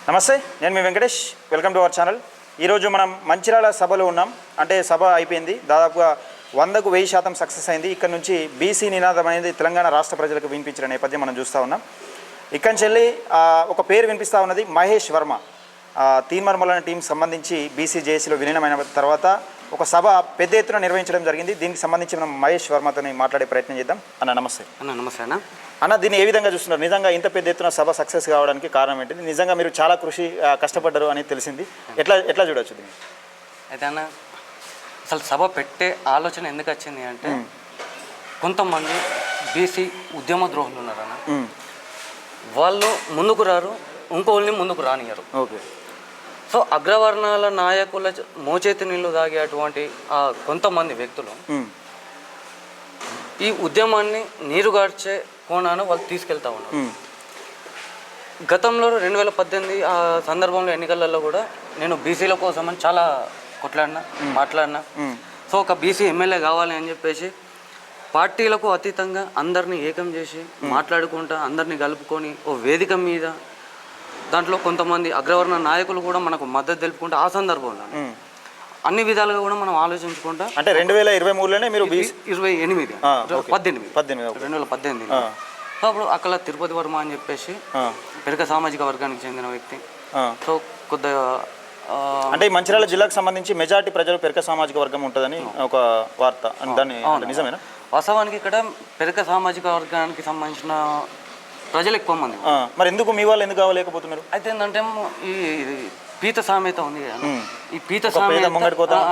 నమస్తే, నేను మీ Venkatesh. Welcome to our channel. ఈరోజు మనం మంచిర్యాల సభలో ఉన్నాం. అంటే సభ అయిపోయింది, దాదాపుగా 100కు 1000% సక్సెస్ అయింది. ఇక్కడ నుంచి బీసీ నినాదం అనేది తెలంగాణ రాష్ట్ర ప్రజలకు వినిపించిన నేపథ్యం మనం చూస్తూ ఉన్నాం. ఇక్కడి నుంచి ఒక పేరు వినిపిస్తూ ఉన్నది, మహేష్ వర్మ. తీన్మర్మల టీం సంబంధించి బీసీ జేఏసీలో విలీనమైన తర్వాత ఒక సభ పెద్ద ఎత్తున నిర్వహించడం జరిగింది. దీనికి సంబంధించి మనం మహేష్ వర్మతో మాట్లాడే ప్రయత్నం చేద్దాం. అన్న నమస్తే. నమస్తే అన్న. అన్న, దీన్ని ఏ విధంగా చూస్తున్నారు? నిజంగా ఇంత పెద్ద ఎత్తున సభ సక్సెస్ కావడానికి కారణం ఏంటిది? నిజంగా మీరు చాలా కష్టపడ్డారు అని తెలిసింది. ఎట్లా చూడవచ్చు దీన్ని? అయితే అన్న, అసలు సభ పెట్టే ఆలోచన ఎందుకు వచ్చింది అంటే, కొంతమంది బీసీ ఉద్యమ ద్రోహులు ఉన్నారన్న. వాళ్ళు ముందుకు రారు, ఇంకోళ్ళని ముందుకు రానియరు. ఓకే. సో అగ్రవర్ణాల నాయకుల మోచేతి నీళ్లు తాగేటువంటి కొంతమంది వ్యక్తులు ఈ ఉద్యమాన్ని నీరుగార్చే కోణాన వాళ్ళు తీసుకెళ్తా ఉన్నారు. గతంలో 2018 ఆ సందర్భంలో ఎన్నికలలో కూడా నేను బీసీల కోసం అని చాలా మాట్లాడినా. సో ఒక బీసీ ఎమ్మెల్యే కావాలి అని చెప్పేసి పార్టీలకు అతీతంగా అందరినీ ఏకం చేసి మాట్లాడుకుంటా అందరినీ కలుపుకొని ఓ వేదిక మీద దాంట్లో కొంతమంది అగ్రవర్ణ నాయకులు కూడా మనకు మద్దతు తెలుపుకుంటే ఆ సందర్భంలో అన్ని విధాలుగా కూడా మనం ఆలోచించుకుంటా. అంటే 2023లోనే మీరు 2018 సో అప్పుడు అక్కడ తిరుపతి వర్మ అని చెప్పేసి పెరక సామాజిక వర్గానికి చెందిన వ్యక్తి. సో కొద్దిగా అంటే మంచిర్యాల జిల్లాకు సంబంధించి మెజారిటీ ప్రజలు పెరక సామాజిక వర్గం ఉంటుందని ఒక వార్త, దాన్ని నిజమేనా? వాస్తవానికి ఇక్కడ పెరక సామాజిక వర్గానికి సంబంధించిన ప్రజలు ఎక్కువ మంది. మరి ఎందుకు మీ వాళ్ళు ఎందుకు కావలేకపోతున్నారు? అయితే ఏంటంటే ఈ పీత సామెత ఉంది కదా, ఈ పీత సామెత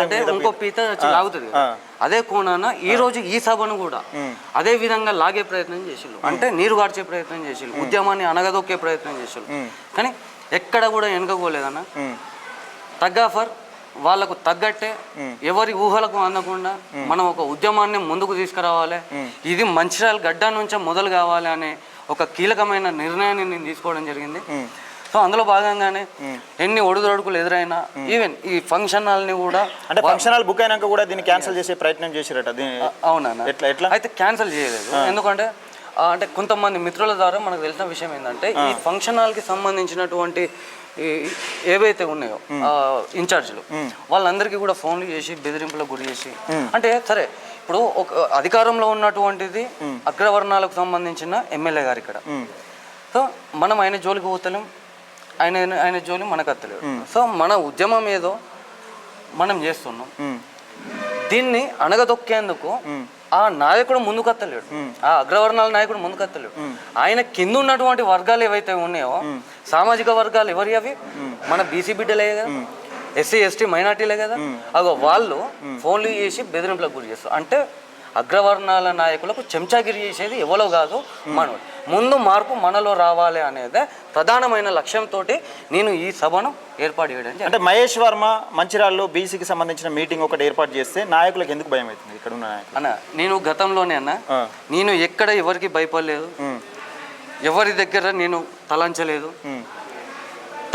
అంటే ఇంకో పీత లాగుతుంది కదా, అదే కోణాన ఈ రోజు ఈ సభను కూడా అదే విధంగా లాగే ప్రయత్నం చేసిళ్ళు. అంటే నీరు గార్చే ప్రయత్నం చేసిళ్ళు, ఉద్యమాన్ని అనగదొక్కే ప్రయత్నం చేసిళ్ళు. కానీ ఎక్కడ కూడా వెనుకపోలేదన్న. తగ్గాఫర్ వాళ్ళకు తగ్గట్టే ఎవరి ఊహలకు అందకుండా మనం ఒక ఉద్యమాన్ని ముందుకు తీసుకురావాలి, ఇది మంచిర్యాల గడ్డ నుంచే మొదలు కావాలి అనే ఒక కీలకమైన నిర్ణయాన్ని నేను తీసుకోవడం జరిగింది. సో అందులో భాగంగానే ఎన్ని ఒడిదొడుకులు ఎదురైనా ఈవెన్ ఈ ఫంక్షన్ హాల్ని కూడా, అంటే ఫంక్షన్ హాల్ బుక్ అయినాక కూడా దీన్ని క్యాన్సిల్ చేసే ప్రయత్నం చేశారట. అవునన్నా. ఎట్లా అయితే క్యాన్సిల్ చేయలేదు. ఎందుకంటే అంటే కొంతమంది మిత్రుల ద్వారా మనకు తెలిసిన విషయం ఏంటంటే, ఈ ఫంక్షన్ హాల్కి సంబంధించినటువంటి ఏవైతే ఉన్నాయో ఇన్ఛార్జీలు వాళ్ళందరికీ కూడా ఫోన్లు చేసి బెదిరింపులకు గురి చేసి, అంటే సరే ఇప్పుడు ఒక అధికారంలో ఉన్నటువంటిది అగ్రవర్ణాలకు సంబంధించిన ఎమ్మెల్యే గారు ఇక్కడ. సో మనం ఆయన జోలికి పోతలేం, ఆయన జోలి మనకు అత్తలేడు. సో మన ఉద్యమం ఏదో మనం చేస్తున్నాం, దీన్ని అణగదొక్కేందుకు ఆ నాయకుడు ముందుకత్తలేడు, ఆ అగ్రవర్ణాల నాయకుడు ముందుకత్తలేడు. ఆయన కింద ఉన్నటువంటి వర్గాలు ఏవైతే ఉన్నాయో సామాజిక వర్గాలు ఎవరి అవి మన బీసీ బిడ్డలే కదా, ఎస్సీ ఎస్టీ మైనార్టీలే కదా, అగో వాళ్ళు ఫోన్లు చేసి బెదిరింపులకు గురి చేస్తారు. అంటే అగ్రవర్ణాల నాయకులకు చెంచాగిరి చేసేది ఎవరో కాదు, మనోడు. ముందు మార్పు మనలో రావాలి అనేది ప్రధానమైన లక్ష్యంతో నేను ఈ సభను ఏర్పాటు చేయడం. అంటే మహేష్ వర్మ మంచిర్యాలలో బీసీకి సంబంధించిన మీటింగ్ ఒకటి ఏర్పాటు చేస్తే నాయకులకు ఎందుకు భయం అవుతుంది ఇక్కడ ఉన్న నాయకులు? అన్న, నేను గతంలోనే నేను ఎక్కడ ఎవరికి భయపడలేదు, ఎవరి దగ్గర నేను తలంచలేదు.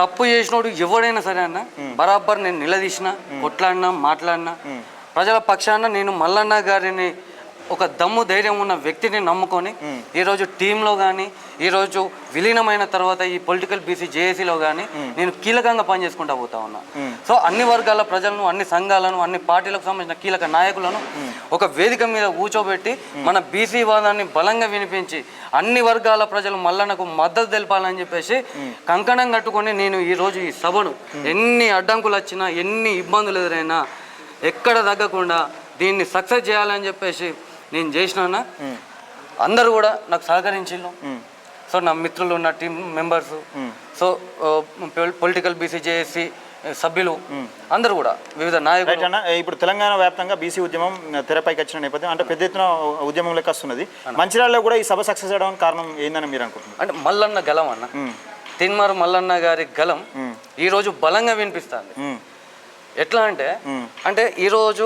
తప్పు చేసినోడు ఎవడైనా సరే అన్న బరాబర్ నేను నిలదీసిన, కొట్లాడినా, మాట్లాడినా. ప్రజల పక్షాన నేను మల్లన్న గారిని ఒక దమ్ము ధైర్యం ఉన్న వ్యక్తిని నమ్ముకొని ఈరోజు టీంలో కానీ, ఈరోజు విలీనమైన తర్వాత ఈ పొలిటికల్ బీసీ జేఏసీలో కానీ నేను కీలకంగా పనిచేసుకుంటూ పోతా ఉన్నా. సో అన్ని వర్గాల ప్రజలను, అన్ని సంఘాలను, అన్ని పార్టీలకు సంబంధించిన కీలక నాయకులను ఒక వేదిక మీద కూర్చోబెట్టి మన బీసీ వాదాన్ని బలంగా వినిపించి అన్ని వర్గాల ప్రజలు మల్లన్నకు మద్దతు తెలపాలని చెప్పేసి కంకణం కట్టుకొని నేను ఈరోజు ఈ సభను ఎన్ని అడ్డంకులు వచ్చినా, ఎన్ని ఇబ్బందులు ఎదురైనా ఎక్కడ తగ్గకుండా దీన్ని సక్సెస్ చేయాలని చెప్పేసి నేను చేసినా. అందరూ కూడా నాకు సహకరించిళ్ళు. సో నా మిత్రులు, నా team members, so political BC JAC సభ్యులు అందరూ కూడా వివిధ నాయకులు. ఇప్పుడు తెలంగాణ వ్యాప్తంగా బీసీ ఉద్యమం తెరపైకి వచ్చిన నేపథ్యం, అంటే పెద్ద ఎత్తున ఉద్యమం లెక్క వస్తున్నది. మంచిర్యాలలో కూడా ఈ సభ సక్సెస్ అవడానికి కారణం ఏందని మీరు అనుకుంటున్నారు? అంటే మల్లన్న గలం అన్న, తిన్మార్ మల్లన్న గారి గలం ఈరోజు బలంగా వినిపిస్తుంది. ఎట్లా అంటే ఈరోజు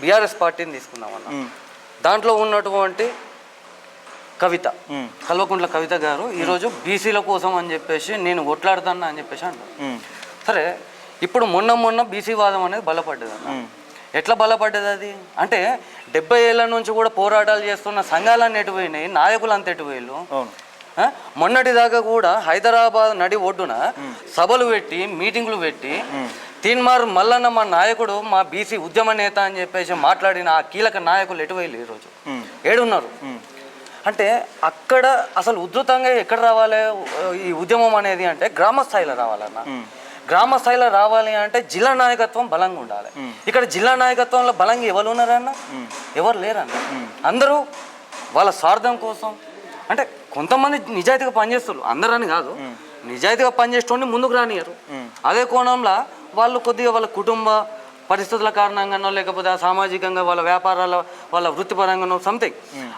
బీఆర్ఎస్ పార్టీని తీసుకున్నామన్న, దాంట్లో ఉన్నటువంటి కవిత, కల్వకుంట్ల కవిత గారు ఈరోజు బీసీల కోసం అని చెప్పేసి నేను కొట్లాడుతాను అని చెప్పేసి అంటారు. సరే, ఇప్పుడు మొన్న బీసీ వాదం అనేది బలపడ్డది అన్న. ఎట్లా బలపడ్డది అది అంటే 70 ఏళ్ళ నుంచి కూడా పోరాటాలు చేస్తున్న సంఘాలన్నీ ఎటు పోయినాయి, నాయకులు అంత ఎటు పోయిళ్ళు. మొన్నటి దాకా కూడా హైదరాబాద్ నడి ఒడ్డున సభలు పెట్టి మీటింగ్లు పెట్టి తీన్మార్ మల్లన్న మా నాయకుడు మా బీసీ ఉద్యమ నేత అని చెప్పేసి మాట్లాడిన ఆ కీలక నాయకులు ఎటువైలు ఈరోజు ఏడున్నారు అంటే అక్కడ అసలు ఉధృతంగా ఎక్కడ రావాలి ఈ ఉద్యమం అనేది అంటే గ్రామ స్థాయిలో రావాలన్న గ్రామ స్థాయిలో రావాలి అంటే జిల్లా నాయకత్వం బలంగా ఉండాలి ఇక్కడ జిల్లా నాయకత్వంలో బలంగా ఎవరు ఉన్నారన్న ఎవరు లేరన్న అందరూ వాళ్ళ స్వార్థం కోసం అంటే కొంతమంది నిజాయితీగా పనిచేస్తారు అందరని కాదు నిజాయితీగా పనిచేస్తుంటే ముందుకు రానియరు అదే కోణంలో వాళ్ళు కొద్దిగా వాళ్ళ కుటుంబ పరిస్థితుల కారణంగానో లేకపోతే ఆ సామాజికంగా వాళ్ళ వ్యాపారాల వాళ్ళ వృత్తిపరంగానో సంథింగ్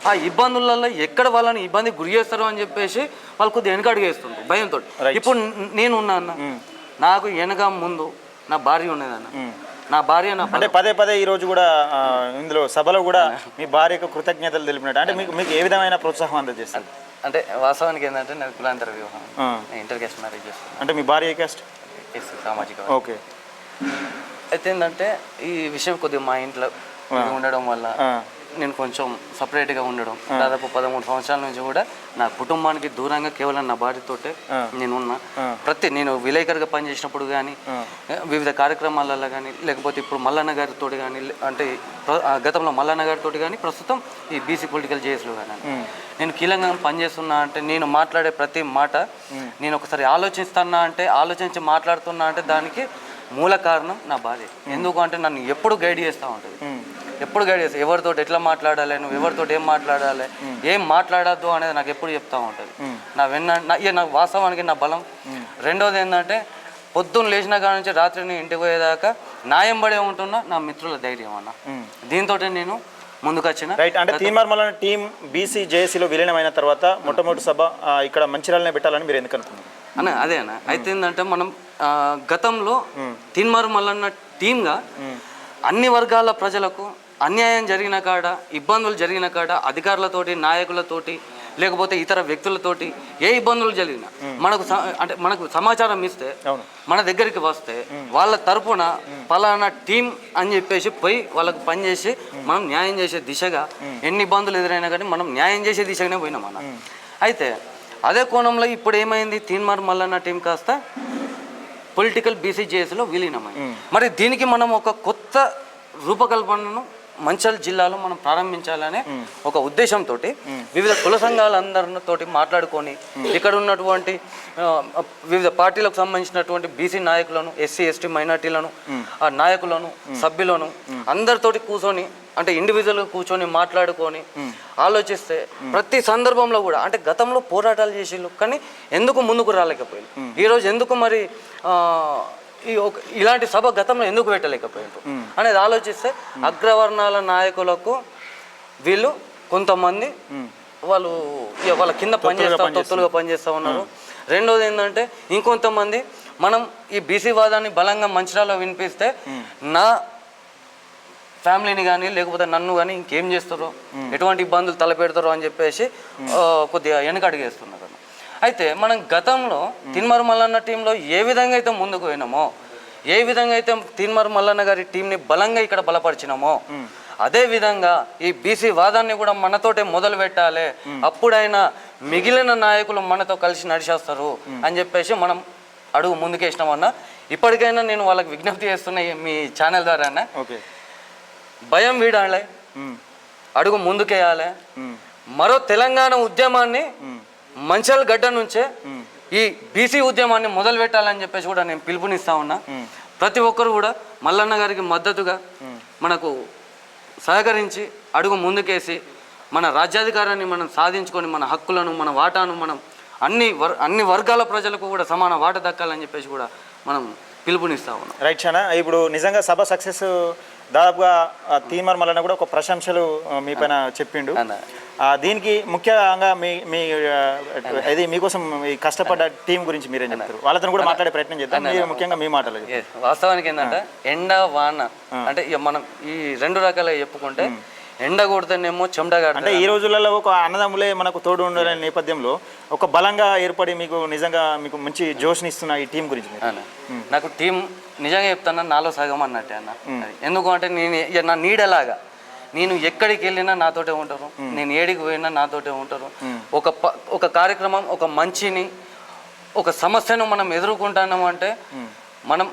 ఆ ఇబ్బందులలో ఎక్కడ వాళ్ళని ఇబ్బంది గురి చేస్తారు అని చెప్పేసి వాళ్ళు కొద్దిగా వెనకడుగు వేస్తుంటారు భయంతో ఇప్పుడు నేను ఉన్నా అన్న నాకు వెనక ముందు నా భార్య ఉన్నదన్న నా భార్య అంటే పదే ఈ రోజు కూడా ఇందులో సభలో కూడా మీ భార్యకు కృతజ్ఞతలు తెలిపినట్టు అంటే మీకు ఏ విధమైన ప్రోత్సాహం అందజేస్తారు అంటే వాస్తవానికి ఏంటంటే నాకు కులాంతర వివాహం ఇంటర్ క్యాస్ట్ మ్యారేజ్ చేస్తాను అంటే మీ భార్య ఏ క్యాస్ట్ సామాజిక ఓకే అయితే ఏంటంటే ఈ విషయం కొద్దిగా మా ఇంట్లో ఉండడం వల్ల నేను కొంచెం సపరేట్గా ఉండడం దాదాపు 13 సంవత్సరాల నుంచి కూడా నా కుటుంబానికి దూరంగా కేవలం నా భార్యతోటే నేనున్నా నేను విలేకరుగా పనిచేసినప్పుడు కానీ వివిధ కార్యక్రమాలలో కానీ లేకపోతే ఇప్పుడు మల్లన్న గారితో కానీ అంటే గతంలో మల్లన్న గారితో కానీ ప్రస్తుతం ఈ బీసీ పొలిటికల్ జేఎస్లో కానీ నేను కీలకంగా పనిచేస్తున్నా అంటే నేను మాట్లాడే ప్రతి మాట నేను ఒకసారి ఆలోచించి మాట్లాడుతున్నా అంటే దానికి మూల కారణం నా భార్య ఎందుకు అంటే నన్ను ఎప్పుడు గైడ్ చేస్తూ ఉంటుంది ఎవరితో ఎట్లా మాట్లాడాలి నువ్వు ఎవరితో ఏం మాట్లాడాలి ఏం మాట్లాడద్దు అనేది నాకు ఎప్పుడు చెప్తా ఉంటుంది నాకు వాస్తవానికి నా బలం రెండోది ఏంటంటే పొద్దున్న లేచిన కాడ నుంచి రాత్రి ఇంటికి పోయేదాకా న్యాయం పడే ఉంటున్నా నా మిత్రుల ధైర్యం అన్న దీంతో నేను ముందుకు వచ్చిన రైట్ అంటే తీన్మార్ మల్లన్న టీం బీసీ జేఏసీలో విలీనమైన తర్వాత మొట్టమొదటి సభ ఇక్కడ మంచిర్యాలనే పెట్టాలని మీరు ఎందుకు అనుకున్నారు అదే అన్న అయితే ఏంటంటే మనం గతంలో తీన్మార్ మల్లన్న టీంగా అన్ని వర్గాల ప్రజలకు అన్యాయం జరిగిన కాడ ఇబ్బందులు జరిగిన కాడ అధికారులతోటి నాయకులతోటి లేకపోతే ఇతర వ్యక్తులతోటి ఏ ఇబ్బందులు జరిగినా మనకు సమాచారం ఇస్తే మన దగ్గరికి వస్తే వాళ్ళ తరపున పలానా టీం అని చెప్పేసి పోయి వాళ్ళకు పనిచేసి మనం న్యాయం చేసే దిశగా ఎన్ని ఇబ్బందులు ఎదురైనా కానీ మనం న్యాయం చేసే దిశగానే పోయినాం అన్న అయితే అదే కోణంలో ఇప్పుడు ఏమైంది తీన్మార్ మల్లన్న టీం కాస్త పొలిటికల్ బీసీ జేఏసీలో విలీనమైంది మరి దీనికి మనం ఒక కొత్త రూపకల్పనను మంచిర్యాల జిల్లాలో మనం ప్రారంభించాలనే ఒక ఉద్దేశంతో వివిధ కుల సంఘాలందరితోటి మాట్లాడుకొని ఇక్కడ ఉన్నటువంటి వివిధ పార్టీలకు సంబంధించినటువంటి బీసీ నాయకులను ఎస్సీ ఎస్టీ మైనార్టీలను ఆ నాయకులను సభ్యులను అందరితోటి కూర్చొని అంటే ఇండివిజువల్గా కూర్చొని మాట్లాడుకొని ఆలోచిస్తే ప్రతి సందర్భంలో కూడా అంటే గతంలో పోరాటాలు చేసేళ్ళు కానీ ఎందుకు ముందుకు రాలేకపోయారు ఈరోజు ఎందుకు మరి ఇలాంటి సభ గతంలో ఎందుకు పెట్టలేకపోయారు అనేది ఆలోచిస్తే అగ్రవర్ణాల నాయకులకు వీళ్ళు కొంతమంది వాళ్ళ కింద తొత్తులుగా పనిచేస్తూ ఉన్నారు రెండోది ఏంటంటే ఇంకొంతమంది మనం ఈ బీసీ వాదాన్ని బలంగా మంచిర్యాలలో వినిపిస్తే నా ఫ్యామిలీని కానీ లేకపోతే నన్ను కానీ ఇంకేం చేస్తారో ఎటువంటి ఇబ్బందులు తలపెడతారో అని చెప్పేసి కొద్దిగా వెనకడుగేస్తున్నారు అయితే మనం గతంలో తీన్మార్ మల్లన్న టీంలో ఏ విధంగా అయితే ముందుకు పోయినామో ఏ విధంగా అయితే తీన్మార్ మల్లన్న గారి టీంని బలంగా ఇక్కడ బలపరిచినామో అదే విధంగా ఈ బీసీ వాదాన్ని కూడా మనతోటే మొదలు పెట్టాలి అప్పుడైనా మిగిలిన నాయకులు మనతో కలిసి నడిచేస్తారు అని చెప్పేసి మనం అడుగు ముందుకేసినామన్నా ఇప్పటికైనా నేను వాళ్ళకి విజ్ఞప్తి చేస్తున్నా మీ ఛానల్ ద్వారా భయం వీడాలి అడుగు ముందుకేయాలి మరో తెలంగాణ ఉద్యమాన్ని మంచిర్యాల గడ్డ నుంచే ఈ బీసీ ఉద్యమాన్ని మొదలు పెట్టాలని చెప్పేసి కూడా నేను పిలుపునిస్తా ఉన్నా ప్రతి ఒక్కరు కూడా మల్లన్న గారికి మద్దతుగా మనకు సహకరించి అడుగు ముందుకేసి మన రాజ్యాధికారాన్ని మనం సాధించుకొని మన హక్కులను మన వాటాను మనం అన్ని వర్గాల ప్రజలకు కూడా సమాన వాట దక్కాలని చెప్పేసి కూడా మనం పిలుపునిస్తా ఉన్నాం రైట్ చానా ఇప్పుడు నిజంగా సభ సక్సెస్ దాదాపుగా తీన్మార్ మల్లన్న కూడా ఒక ప్రశంసలు మీ పైన చెప్పిండు దీనికి ముఖ్యంగా ఇది మీకోసం కష్టపడ్డ టీం గురించి మీరేం చెప్తారు వాళ్ళతో కూడా మాట్లాడే ప్రయత్నం చేద్దాం ముఖ్యంగా మీ మాటలు వాస్తవానికి ఏంటంటే ఎండ వాన అంటే మనం ఈ రెండు రకాలుగా చెప్పుకుంటే ఎండ కొడితేనేమో చెమటగా అంటే ఈ రోజులలో ఒక అన్నదమ్ములే మనకు తోడు ఉండే నేపథ్యంలో ఒక బలంగా ఏర్పడి మీకు నిజంగా మీకు మంచి జోష్ని ఇస్తున్న ఈ టీం గురించి నాకు టీం నిజంగా చెప్తాను నాలో సగం అన్నట్టే అన్న ఎందుకు అంటే నేను నా నీడలాగా నేను ఎక్కడికి వెళ్ళినా నాతోటే ఉంటారు, నేను ఏడికి పోయినా నాతోటే ఉంటారు. ఒక కార్యక్రమం, ఒక మంచిని, ఒక సమస్యను మనం ఎదుర్కొంటున్నాము అంటే మనం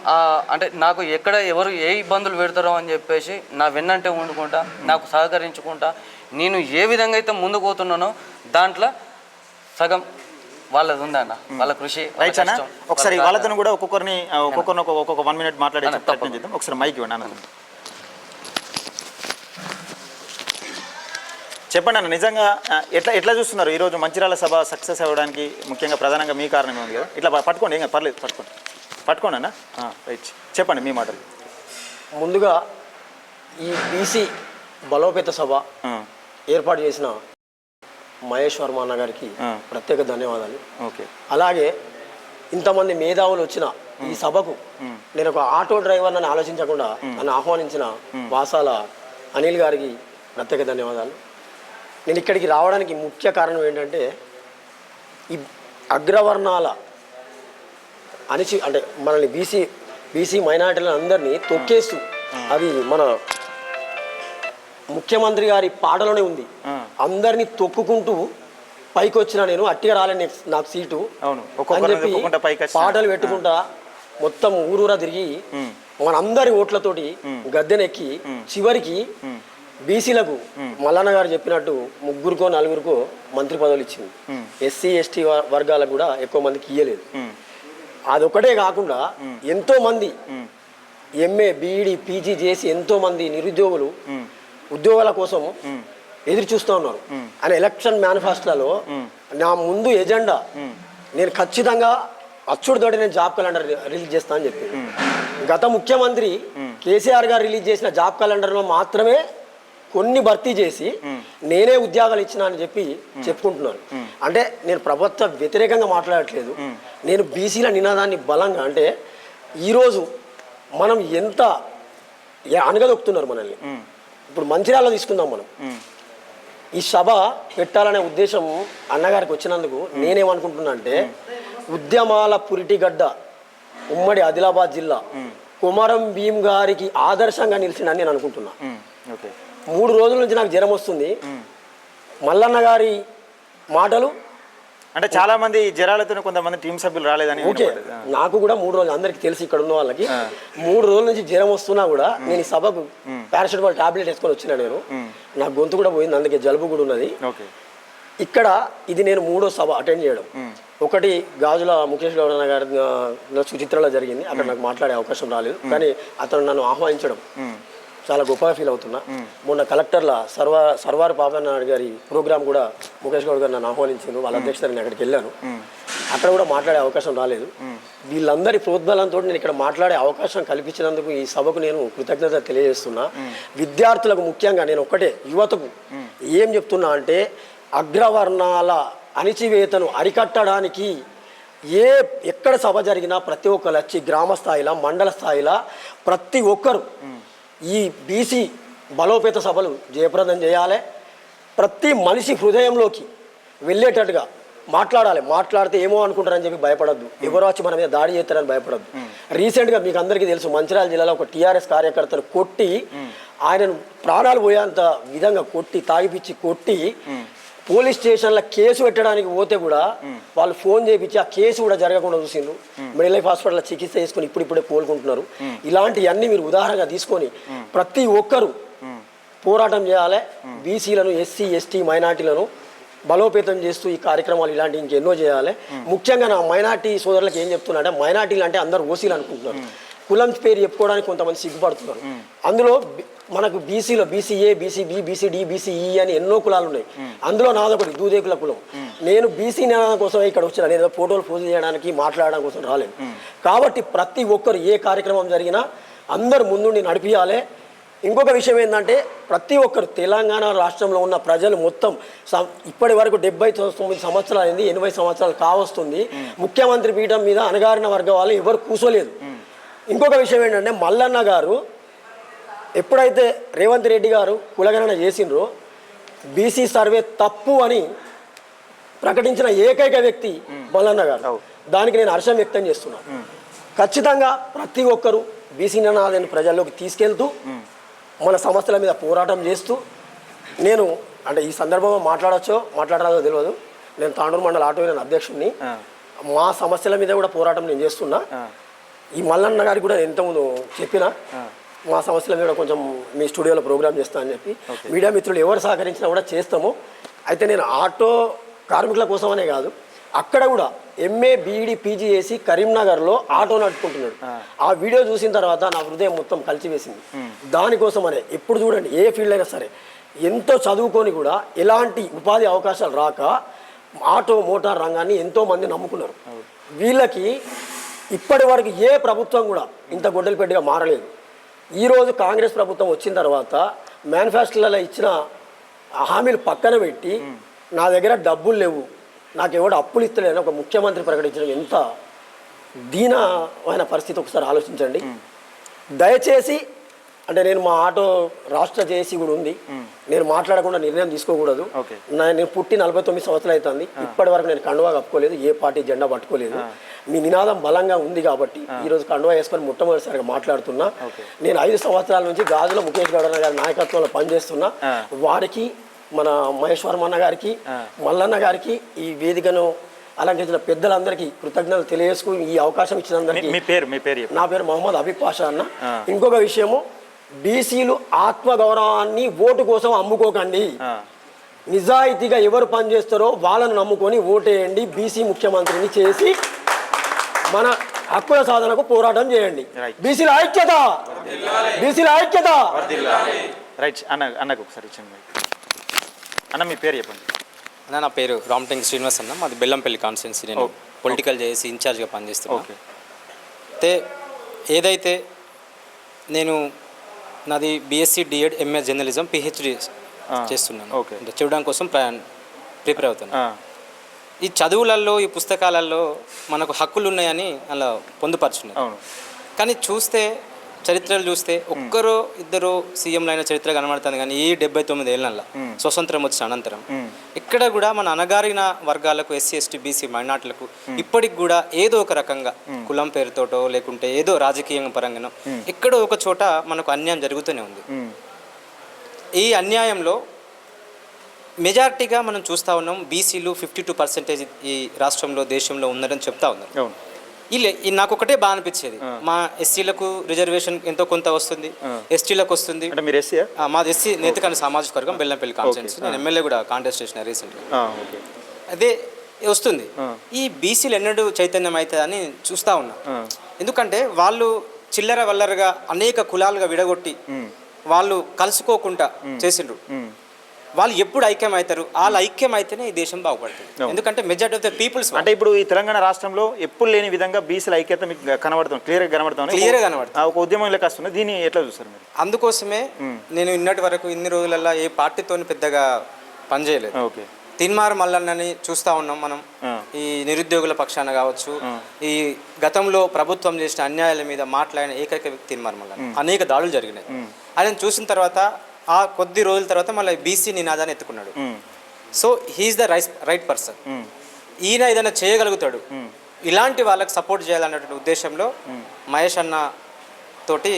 అంటే నాకు ఎక్కడ ఎవరు ఏ ఇబ్బందులు పెడతారో అని చెప్పేసి నా వెన్నంటే వండుకుంటా, నాకు సహకరించుకుంటా, నేను ఏ విధంగా అయితే ముందుకు పోతున్నానో దాంట్లో సగం వాళ్ళది ఉందన్న, వాళ్ళ కృషి. ఒకసారి వాళ్ళతో కూడా ఒక్కొక్క 1 minute మాట్లాడే ప్రయత్నం చేద్దాం. ఒకసారి మైక్ ఇవ్వండి అన్న. చెప్పండి అన్న, నిజంగా ఎట్లా చూస్తున్నారు ఈరోజు మంచిర్యాల సభ సక్సెస్ అవ్వడానికి ముఖ్యంగా ప్రధానంగా మీ కారణమే ఉంది కదా? ఇట్లా పట్టుకోండి, ఏం పర్లేదు, పట్టుకోండి అన్న. రైట్, చెప్పండి మీ మాటలు. ముందుగా ఈ బీసీ బలోపేత సభ ఏర్పాటు చేసిన మహేష్ వర్మ అన్న గారికి ప్రత్యేక ధన్యవాదాలు. ఓకే. అలాగే ఇంతమంది మేధావులు వచ్చిన ఈ సభకు నేను ఒక ఆటో డ్రైవర్ నన్ను ఆలోచించకుండా నన్ను ఆహ్వానించిన వాసాల అనిల్ గారికి ప్రత్యేక ధన్యవాదాలు. నేను ఇక్కడికి రావడానికి ముఖ్య కారణం ఏంటంటే ఈ అగ్రవర్ణాల అంటే మనల్ని బీసీ మైనారిటీలను అందరినీ తొక్కేస్తూ, అది మన ముఖ్యమంత్రి గారి పాటలోనే ఉంది, అందరినీ తొక్కుకుంటూ పైకి వచ్చిన నేను అట్టిగా రాలేను నాకు సీటు అని చెప్పి పాటలు పెట్టుకుంటా మొత్తం ఊరూరా తిరిగి మనందరి ఓట్లతోటి గద్దెనెక్కి చివరికి బీసీలకు మల్లన్న గారు చెప్పినట్టు 3కో 4కో మంత్రి పదవులు ఇచ్చింది. ఎస్సీ ఎస్టీ వర్గాలకు కూడా ఎక్కువ మందికి ఇయ్యలేదు. అదొకటే కాకుండా ఎంతో మంది ఎంఏ బీఈడి పీజీ చేసి ఎంతో మంది నిరుద్యోగులు ఉద్యోగాల కోసం ఎదురు చూస్తూ ఉన్నారు. అని ఎలక్షన్ మేనిఫెస్టోలో నా ముందు ఎజెండా నేను ఖచ్చితంగా అచ్చుడితోటి నేను జాబ్ క్యాలెండర్ రిలీజ్ చేస్తా అని చెప్పి గత ముఖ్యమంత్రి కేసీఆర్ గారు రిలీజ్ చేసిన జాబ్ క్యాలెండర్లో మాత్రమే కొన్ని భర్తీ చేసి నేనే ఉద్యోగాలు ఇచ్చిన అని చెప్పి చెప్పుకుంటున్నాను. అంటే నేను ప్రభుత్వ వ్యతిరేకంగా మాట్లాడట్లేదు, నేను బీసీల నినాదాన్ని బలంగా, అంటే ఈరోజు మనం ఎంత అనగదొక్కుతున్నారు మనల్ని. ఇప్పుడు మంచిర్యాలలో తీసుకుందాం మనం, ఈ సభ పెట్టాలనే ఉద్దేశం అన్నగారికి వచ్చినందుకు నేనేమనుకుంటున్నా అంటే ఉద్యమాల పురిటిగడ్డ ఉమ్మడి ఆదిలాబాద్ జిల్లా కొమరం భీం గారికి ఆదర్శంగా నిలిచిందని నేను అనుకుంటున్నా. 3 రోజుల నుంచి నాకు జ్వరం వస్తుంది. మల్లన్న గారి మాటలు అంటే చాలా మంది జ్వరాలతో కొంతమంది టీం సభ్యులు రాలేదని. ఓకే, నాకు కూడా 3 రోజులు, అందరికి తెలిసి ఇక్కడ ఉన్న వాళ్ళకి 3 రోజుల నుంచి జ్వరం వస్తున్నా కూడా నేను ఈ సభకు పారాసిటమాల్ టాబ్లెట్ వేసుకొని వచ్చినా. నేను నాకు గొంతు కూడా పోయింది, అందుకే జలుబు కూడా ఉన్నది. ఇక్కడ ఇది నేను 3వ సభ అటెండ్ చేయడం. ఒకటి గాజుల ముఖేష్ గౌడ్ అన్న గారి సుచిత్రలో జరిగింది, అక్కడ నాకు మాట్లాడే అవకాశం రాలేదు. కానీ అతను నన్ను ఆహ్వానించడం చాలా గొప్పగా ఫీల్ అవుతున్నా. మొన్న కలెక్టర్ల సర్వార్ పాపనాయుడు గారి ప్రోగ్రామ్ కూడా ముఖేష్ గౌడ్ గారు నన్ను ఆహ్వానించారు, వాళ్ళ అధ్యక్షత నేను అక్కడికి వెళ్ళాను. అక్కడ కూడా మాట్లాడే అవకాశం రాలేదు. వీళ్ళందరి ప్రోద్బలంతో నేను ఇక్కడ మాట్లాడే అవకాశం కల్పించినందుకు ఈ సభకు నేను కృతజ్ఞత తెలియజేస్తున్నా. విద్యార్థులకు ముఖ్యంగా నేను ఒక్కటే యువతకు ఏం చెప్తున్నా అంటే అగ్రవర్ణాల అణిచివేతను అరికట్టడానికి ఎక్కడ సభ జరిగినా ప్రతి ఒక్కరు వచ్చి గ్రామ స్థాయిలో మండల స్థాయిలో ప్రతి ఒక్కరు ఈ బీసీ బలోపేత సభలు జయప్రదం చేయాలి. ప్రతి మనిషి హృదయంలోకి వెళ్ళేటట్టుగా మాట్లాడాలి. మాట్లాడితే ఏమో అనుకుంటారని చెప్పి భయపడద్దు, ఎవరో వచ్చి మన మీద దాడి చేస్తారని భయపడద్దు. రీసెంట్గా మీకు అందరికీ తెలుసు, మంచిర్యాల జిల్లాలో ఒక టీఆర్ఎస్ కార్యకర్తను కొట్టి, ఆయనను ప్రాణాలు పోయేంత విధంగా కొట్టి, తాగిపిచ్చి కొట్టి పోలీస్ స్టేషన్లో కేసు పెట్టడానికి పోతే కూడా వాళ్ళు ఫోన్ చేయించి ఆ కేసు కూడా జరగకుండా చూసిండ్రు. మిడిల్ లైఫ్ హాస్పిటల్లో చికిత్స చేసుకుని ఇప్పుడిప్పుడే కోలుకుంటున్నారు. ఇలాంటివన్నీ మీరు ఉదాహరణగా తీసుకొని ప్రతి ఒక్కరూ పోరాటం చేయాలి. బీసీలను, ఎస్సీ ఎస్టీ మైనార్టీలను బలోపేతం చేస్తూ ఈ కార్యక్రమాలు ఇలాంటివి ఇంకెన్నో చేయాలి. ముఖ్యంగా నా మైనార్టీ సోదరులకు ఏం చెప్తున్నా అంటే, మైనార్టీలు అంటే అందరూ ఓసీలు అనుకుంటున్నారు, కులం పేరు చెప్పుకోవడానికి కొంతమంది సిగ్గుపడుతున్నారు. అందులో మనకు బీసీలో బీసీఏ, బీసీబీ, బీసీడీ, బీసీఈ అని ఎన్నో కులాలు ఉన్నాయి. అందులో నాదొకటి దూదేకుల కులం. నేను బీసీ నినాదం కోసం ఇక్కడ వచ్చిన, నేను ఫోటోలు పోజ్ చేయడానికి మాట్లాడడం కోసం రాలేదు. కాబట్టి ప్రతి ఒక్కరు ఏ కార్యక్రమం జరిగినా అందరు ముందుండి నడిపియాలి. ఇంకొక విషయం ఏంటంటే ప్రతి ఒక్కరు తెలంగాణ రాష్ట్రంలో ఉన్న ప్రజలు మొత్తం ఇప్పటి వరకు 79 సంవత్సరాలు అయింది, 80 సంవత్సరాలు కావస్తుంది. ముఖ్యమంత్రి పీఠం మీద అణగారిన వర్గ వాళ్ళు ఎవరు కూర్చోలేదు. ఇంకొక విషయం ఏంటంటే మల్లన్న గారు ఎప్పుడైతే రేవంత్ రెడ్డి గారు కులగణన చేసిండ్రో బీసీ సర్వే తప్పు అని ప్రకటించిన ఏకైక వ్యక్తి మల్లన్న గారు. దానికి నేను హర్షం వ్యక్తం చేస్తున్నాను. ఖచ్చితంగా ప్రతి ఒక్కరూ బీసీ నినాదాన్ని ప్రజల్లోకి తీసుకెళ్తూ మన సమస్యల మీద పోరాటం చేస్తూ నేను అంటే ఈ సందర్భంలో మాట్లాడచ్చో మాట్లాడరాదో తెలియదు. నేను తాండూరు మండల ఆటో యూనియన్ అధ్యక్షుడిని. మా సమస్యల మీద కూడా పోరాటం నేను చేస్తున్నా. ఈ మల్లన్న గారికి కూడా ఎంతమంది చెప్పినా మా సమస్యల మీద కొంచెం మీ స్టూడియోలో ప్రోగ్రామ్ చేస్తా అని చెప్పి మీడియా మిత్రులు ఎవరు సహకరించినా కూడా చేస్తాము. అయితే నేను ఆటో కార్మికుల కోసమనే కాదు, అక్కడ కూడా ఎంఏ బీఈడి పీజీ చేసి కరీంనగర్లో ఆటో నడుపుకుంటున్నాడు. ఆ వీడియో చూసిన తర్వాత నా హృదయం మొత్తం కలిసివేసింది. దానికోసమనే ఎప్పుడు చూడండి ఏ ఫీల్డ్ అయినా సరే ఎంతో చదువుకొని కూడా ఎలాంటి ఉపాధి అవకాశాలు రాక ఆటో మోటార్ రంగాన్ని ఎంతోమంది నమ్ముకున్నారు. వీళ్ళకి ఇప్పటి వరకు ఏ ప్రభుత్వం కూడా ఇంత గొడ్డలిపెట్టిగా మారలేదు. ఈరోజు కాంగ్రెస్ ప్రభుత్వం వచ్చిన తర్వాత మేనిఫెస్టోలలో ఇచ్చిన హామీలు పక్కన పెట్టి నా దగ్గర డబ్బులు లేవు, నాకు ఎవడు అప్పులు ఇస్తలేని ఒక ముఖ్యమంత్రి ప్రకటించడం ఎంత దీనమైన పరిస్థితి ఒకసారి ఆలోచించండి. దయచేసి అంటే నేను మా ఆటో రాష్ట్ర జేఏసీ కూడా ఉంది, నేను మాట్లాడకుండా నిర్ణయం తీసుకోకూడదు. నేను పుట్టి 49 సంవత్సరాలు అవుతుంది, ఇప్పటి వరకు నేను కండువా కప్పుకోలేదు, ఏ పార్టీ జెండా పట్టుకోలేదు. మీ నినాదం బలంగా ఉంది కాబట్టి ఈరోజు కండువా వేసుకొని మొట్టమొదటిసారిగా మాట్లాడుతున్నా. నేను 5 సంవత్సరాల నుంచి గాజుల ముఖేష్ గౌడ్ గారి నాయకత్వంలో పనిచేస్తున్నా. వారికి మన మహేష్ వర్మ అన్న గారికి మల్లన్న గారికి ఈ వేదికను అలంకరించిన పెద్దలందరికీ కృతజ్ఞతలు తెలియజేసుకుని ఈ అవకాశం ఇచ్చినందరికీ. నా పేరు మొహమ్మద్ అబీబ్ పాషా అన్న. ఇంకొక విషయము, బీసీలు ఆత్మగౌరవాన్ని ఓటు కోసం అమ్ముకోకండి. నిజాయితీగా ఎవరు పనిచేస్తారో వాళ్ళను నమ్ముకొని ఓటేయండి. బీసీ ముఖ్యమంత్రిని చేసి మన హక్కుల సాధనకు పోరాటం చేయండి. బీసీల ఐక్యత, బీసీల ఐక్యత. రైట్ అన్నకు ఒకసారి అన్న మీ పేరు చెప్పండి. అన్న నా పేరు రామటంగి శ్రీనివాస్ అన్న, మాది బెల్లంపల్లి కాన్స్టిట్యున్సీ. నేను పొలిటికల్ చేసి ఇన్ఛార్జ్గా పనిచేస్తున్నాను. అయితే ఏదైతే నేను నాది BSc DEd MA journalism PhD చేస్తున్నాను. అంటే చూడడం కోసం ప్రిపేర్ అవుతాను. ఈ చదువులలో ఈ పుస్తకాలలో మనకు హక్కులు ఉన్నాయని అలా పొందుపరుచున్నారు. కానీ చూస్తే చరిత్రలు చూస్తే ఒక్కరో ఇద్దరు సీఎంలు అయిన చరిత్ర కనబడుతుంది. కానీ ఈ 79 ఏళ్ళ స్వతంత్రం వచ్చిన అనంతరం ఇక్కడ కూడా మన అణగారిన వర్గాలకు ఎస్సీ ఎస్టీ బీసీ మైనార్టీలకు ఇప్పటికి కూడా ఏదో ఒక రకంగా కులం పేరుతోటో లేకుంటే ఏదో రాజకీయ పరంగానో ఎక్కడో ఒక చోట మనకు అన్యాయం జరుగుతూనే ఉంది. ఈ అన్యాయంలో మెజారిటీగా మనం చూస్తూ ఉన్నాం, బీసీలు 52% ఈ రాష్ట్రంలో దేశంలో ఉన్నారని చెప్తా ఉన్నారు. నాకు ఒకటే బాగా అనిపించేది, మా ఎస్సీలకు రిజర్వేషన్ ఎంతో కొంత వస్తుంది, ఎస్టీలకు వస్తుంది. మాది ఎస్సీ నేతకాని సామాజిక వర్గం బెల్లంపల్లి కాన్స్టిట్యున్సీ. నేను ఎమ్మెల్యే కూడా కాంటెస్ట్ చేసిన రీసెంట్గా. అదే వస్తుంది. ఈ బీసీలు ఎన్నడూ చైతన్యం అవుతుంది అని చూస్తూ ఉన్నా. ఎందుకంటే వాళ్ళు చిల్లర వల్లరగా అనేక కులాలుగా విడగొట్టి వాళ్ళు కలుసుకోకుండా చేసిండ్రు. వాళ్ళు ఎప్పుడు ఐక్యం అవుతారు, వాళ్ళు ఐక్యం అయితేనే ఈ దేశం బాగుపడుతుంది. ఎందుకంటే మెజారిటీ ఆఫ్ ద పీపుల్స్ అంటే ఇప్పుడు ఈ తెలంగాణ రాష్ట్రంలో ఎప్పుడు లేని విధంగా బీసీల ఐక్యత మీకు కనబడుతుంది, క్లియర్గా కనబడుతుంది. ఒక ఉద్యమం లెక్క వస్తుంది. దీన్ని ఎట్లా చూస్తారు మీరు? అందుకోసమే నేను ఇన్నటి వరకు ఇన్ని రోజులలో ఏ పార్టీతో పెద్దగా పనిచేయలేదు. తిన్మార్ మల్లన్నని చూస్తూ ఉన్నాం మనం. ఈ నిరుద్యోగుల పక్షాన కావచ్చు, ఈ గతంలో ప్రభుత్వం చేసిన అన్యాయాల మీద మాట్లాడిన ఏకైక వ్యక్తి తిన్మార్ మల్లన్న. అనేక దాడులు జరిగినాయి. ఆయన చూసిన తర్వాత ఆ కొద్ది రోజుల తర్వాత మళ్ళీ బీసీ నినాదాన్ని ఎత్తుకున్నాడు. So he is the right person. ఈయన ఏదైనా చేయగలుగుతాడు. ఇలాంటి వాళ్ళకి సపోర్ట్ చేయాలన్నటువంటి ఉద్దేశంలో మహేష్ అన్న తోటి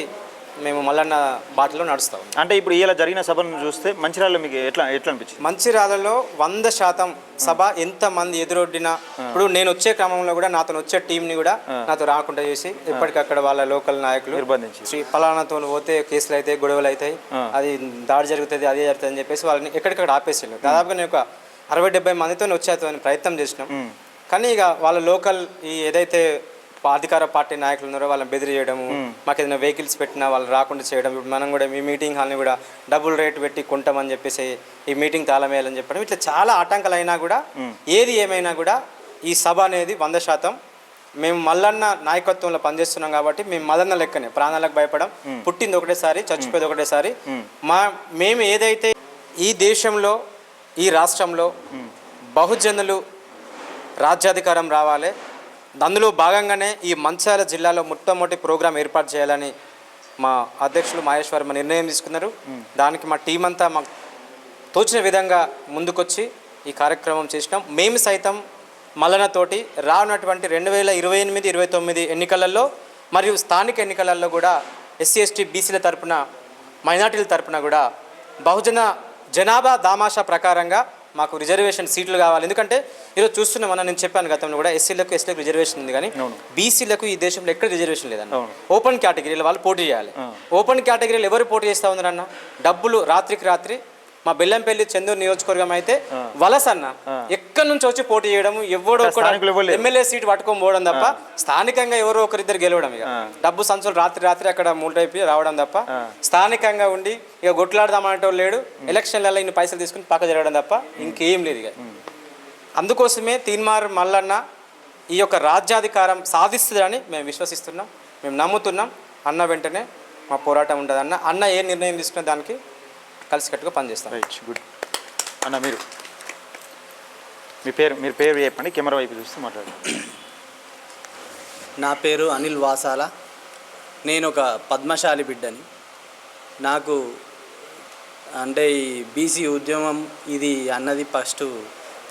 మేము మల్లన్న బాటలో నడుస్తాం. అంటే ఇప్పుడు ఇలా జరిగిన సభను చూస్తే మంచిర్యాలలో మీకు ఎట్లా అనిపించింది? మంచిర్యాలలో 100% సభ ఎంతమంది ఎదురొడ్డినా, ఇప్పుడు నేను వచ్చే క్రమంలో కూడా నాతో వచ్చే టీంని కూడా నాతో రాకుండా చేసి ఎప్పటికక్కడ వాళ్ళ లోకల్ నాయకులు నిర్బంధించి పలానాతో పోతే కేసులు అయితే గొడవలు అవుతాయి, అది దాడి జరుగుతుంది, అదే జరుగుతుంది అని చెప్పేసి వాళ్ళని ఎక్కడికక్కడ ఆపేసాను. దాదాపుగా నేను ఒక 60-70 మందితో వచ్చేతో ప్రయత్నం చేసినాం. కానీ ఇక వాళ్ళ లోకల్ ఈ ఏదైతే అధికార పార్టీ నాయకులు ఉన్నారో వాళ్ళని బెదిరియడము, మాకు ఏదైనా వెహికల్స్ పెట్టినా వాళ్ళు రాకుండా చేయడం. ఇప్పుడు మనం కూడా మీ మీటింగ్ హాల్ని కూడా డబుల్ రేట్ పెట్టి కొంటామని చెప్పేసి ఈ మీటింగ్ తాళమేయాలని చెప్పడం, ఇట్లా చాలా ఆటంకాలు అయినా కూడా ఏది ఏమైనా కూడా ఈ సభ అనేది 100% మేము మల్లన్న నాయకత్వంలో పనిచేస్తున్నాం కాబట్టి మేము మల్లన్న లెక్కనే ప్రాణాలకు భయపడం. పుట్టింది ఒకటేసారి, చచ్చిపోయేది ఒకటేసారి. మేము ఏదైతే ఈ దేశంలో ఈ రాష్ట్రంలో బహుజనులు రాజ్యాధికారం రావాలి, అందులో భాగంగానే ఈ మంచిర్యాల జిల్లాలో మొట్టమొదటి ప్రోగ్రాం ఏర్పాటు చేయాలని మా అధ్యక్షులు మహేష్ వర్మ నిర్ణయం తీసుకున్నారు. దానికి మా టీం అంతా మాకు తోచిన విధంగా ముందుకొచ్చి ఈ కార్యక్రమం చేసినాం. మేము సైతం మల్లన్నతోటి రానున్నటువంటి 2028-29 ఎన్నికలలో మరియు స్థానిక ఎన్నికలలో కూడా ఎస్సీ ఎస్టీ బీసీల తరపున మైనార్టీల తరపున కూడా బహుజన జనాభా దామాషా ప్రకారంగా మాకు రిజర్వేషన్ సీట్లు కావాలి. ఎందుకంటే ఈరోజు చూస్తున్నాం అన్న, నేను చెప్పాను గతంలో కూడా ఎస్సీలకు రిజర్వేషన్ ఉంది, కానీ బీసీలకు ఈ దేశంలో ఎక్కడ రిజర్వేషన్ లేదన్న. ఓపెన్ కేటగిరీలో వాళ్ళు పోటీ చేయాలి. ఓపెన్ కేటగిరీలో ఎవరు పోటీ చేస్తూ ఉన్నారన్న? డబ్బులు రాత్రికి రాత్రి మా బెల్లంపల్లి చెందూరు నియోజకవర్గం అయితే వలస అన్న, ఎక్కడి నుంచి వచ్చి పోటీ చేయడం, ఎవడో ఎమ్మెల్యే సీట్ పట్టుకొని పోవడం తప్ప స్థానికంగా ఎవరో ఒకరిద్దరు గెలవడం. ఇక డబ్బు సంచులు రాత్రి అక్కడ మూటైపోయి రావడం తప్ప స్థానికంగా ఉండి ఇక కొట్లాడదామంటే లేడు, ఎలక్షన్లలో ఇన్ని పైసలు తీసుకుని పక్క జరగడం తప్ప ఇంకేం లేదు. ఇక అందుకోసమే తీన్మార్ మల్లన్న ఈ యొక్క రాజ్యాధికారం సాధిస్తుందని మేము విశ్వసిస్తున్నాం, మేము నమ్ముతున్నాం. అన్న వెంటనే మా పోరాటం ఉంటుంది అన్న. అన్న ఏ నిర్ణయం తీసుకున్న దానికి కలిసికట్టుగా పనిచేస్తాం. Right, good. అన్న మీరు మీరు పేరు చెప్పండి, కెమెరా వైపు చూస్తూ మాట్లాడండి. నా పేరు అనిల్ వాసాల. నేను ఒక పద్మశాలి బిడ్డని. నాకు అంటే ఈ బీసీ ఉద్యమం ఇది అన్నది ఫస్ట్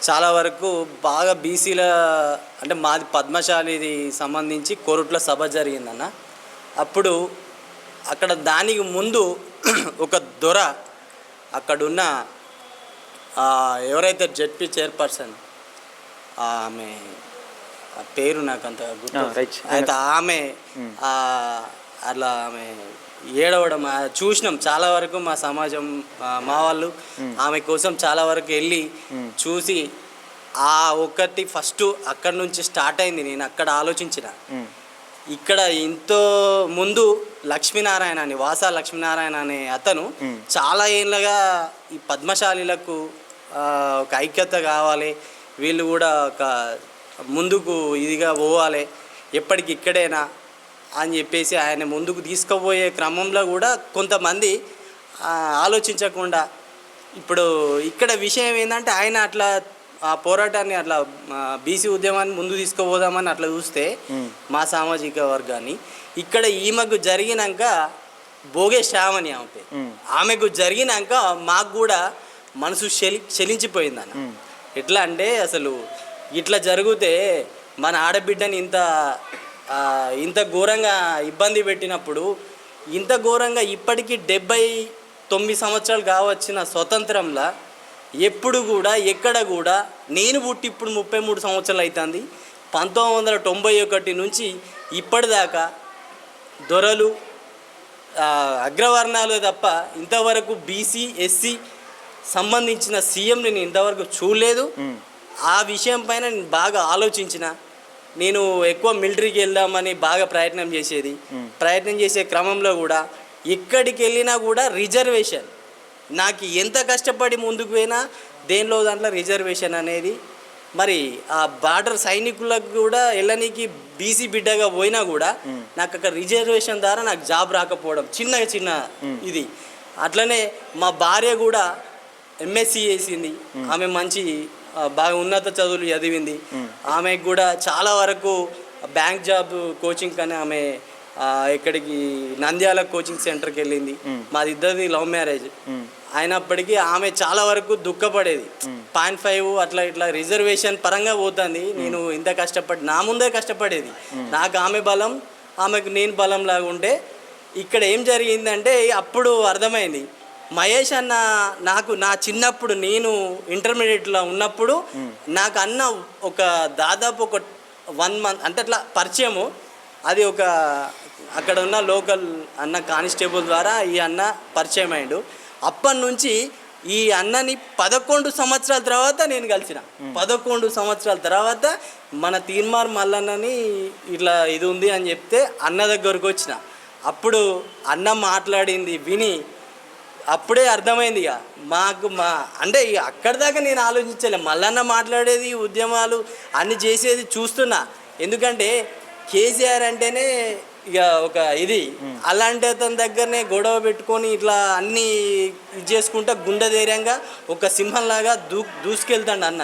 చాలా వరకు బాగా బీసీల అంటే మాది పద్మశాలిది సంబంధించి కోరుట్ల సభ జరిగిందన్న. అప్పుడు అక్కడ దానికి ముందు ఒక దొర అక్కడున్న ఎవరైతే జెడ్పీ చైర్పర్సన్ ఆమె పేరు నాకు అంత గుర్తు అయితే ఆమె అట్లా ఆమె ఏడవడం చూసినాం చాలా వరకు. మా సమాజం మా వాళ్ళు ఆమె కోసం చాలా వరకు వెళ్ళి చూసి ఆ ఒక్కటి ఫస్ట్ అక్కడ నుంచి స్టార్ట్ అయింది. నేను అక్కడ ఆలోచించిన ఇక్కడ ఇంతో ముందు లక్ష్మీనారాయణ అని వాసా లక్ష్మీనారాయణ అనే అతను చాలా ఏళ్ళగా ఈ పద్మశాలీలకు ఒక ఐక్యత కావాలి, వీళ్ళు కూడా ఒక ముందుకు ఇదిగా పోవాలి, ఎప్పటికి ఇక్కడేనా అని చెప్పేసి ఆయన ముందుకు తీసుకుపోయే క్రమంలో కూడా కొంతమంది ఆలోచించకుండా ఇప్పుడు ఇక్కడ విషయం ఏంటంటే ఆయన అట్లా ఆ పోరాటాన్ని అట్లా బీసీ ఉద్యమాన్ని ముందు తీసుకుపోదామని అట్లా చూస్తే మా సామాజిక వర్గాన్ని ఇక్కడ ఈమెకు జరిగినాక భోగే శ్యామని ఆమెకు జరిగినాక మాకు కూడా మనసు చలించిపోయిందన్న. ఎట్లా అంటే అసలు ఇట్లా జరిగితే మన ఆడబిడ్డని ఇంత ఘోరంగా ఇబ్బంది పెట్టినప్పుడు ఇంత ఘోరంగా ఇప్పటికీ 79 సంవత్సరాలు కావచ్చిన స్వతంత్రంలో ఎప్పుడు కూడా ఎక్కడ కూడా నేను పుట్టి ఇప్పుడు 33 సంవత్సరాలు అవుతుంది. 1991 నుంచి ఇప్పటిదాకా దొరలు అగ్రవర్ణాలు తప్ప ఇంతవరకు బీసీ ఎస్సీ సంబంధించిన సీఎంని నేను ఇంతవరకు చూడలేదు. ఆ విషయం పైన నేను బాగా ఆలోచించిన. నేను ఎక్కువ మిలిటరీకి వెళ్దామని బాగా ప్రయత్నం చేసే క్రమంలో కూడా ఎక్కడికి వెళ్ళినా కూడా రిజర్వేషన్ నాకు ఎంత కష్టపడి ముందుకు పోయినా దేనిలో దాంట్లో రిజర్వేషన్ అనేది మరి ఆ బార్డర్ సైనికులకు కూడా వెళ్ళనీకి బీసీ బిడ్డగా పోయినా కూడా నాకు అక్కడ రిజర్వేషన్ ద్వారా నాకు జాబ్ రాకపోవడం చిన్న ఇది. అట్లనే మా భార్య కూడా ఎంఎస్సి చేసింది, ఆమె మంచి బాగా ఉన్నత చదువులు చదివింది. ఆమెకు కూడా చాలా వరకు బ్యాంక్ జాబ్ కోచింగ్ కానీ ఆమె ఇక్కడికి నంద్యాల కోచింగ్ సెంటర్కి వెళ్ళింది. మాది ఇద్దరిది లవ్ మ్యారేజ్ అయినప్పటికీ ఆమె చాలా వరకు దుఃఖపడేది. 0.5 అట్లా ఇట్లా రిజర్వేషన్ పరంగా పోతుంది. నేను ఇంత కష్టపడి నా ముందే కష్టపడేది. నాకు ఆమె బలం, ఆమెకు నేను బలం లాగా ఉంటే ఇక్కడ ఏం జరిగిందంటే అప్పుడు అర్థమైంది. మహేష్ అన్న నాకు నా చిన్నప్పుడు నేను ఇంటర్మీడియట్లో ఉన్నప్పుడు నాకు అన్న ఒక దాదాపు ఒక 1 month అంటే అట్లా పరిచయము. అది ఒక అక్కడ ఉన్న లోకల్ అన్న కానిస్టేబుల్ ద్వారా ఈ అన్న పరిచయం అయ్యాడు. అప్పటి నుంచి ఈ అన్నని 11 సంవత్సరాల తర్వాత నేను కలిసిన. 11 సంవత్సరాల తర్వాత మన తీన్మార్ మల్లన్నని ఇట్లా ఇది ఉంది అని చెప్తే అన్న దగ్గరకు వచ్చిన. అప్పుడు అన్న మాట్లాడింది విని అప్పుడే అర్థమైంది. ఇక మాకు అంటే ఇక అక్కడి దాకా నేను ఆలోచించలే. మల్లన్న మాట్లాడేది ఉద్యమాలు అన్ని చేసేది చూస్తున్నా. ఎందుకంటే కేసీఆర్ అంటేనే ఇక ఒక ఇది అలాంటి అతని దగ్గరనే గొడవ పెట్టుకొని ఇట్లా అన్నీ ఇది చేసుకుంటా గుండె ధైర్యంగా ఒక సింహంలాగా దూసుకెళ్తాడు అన్న.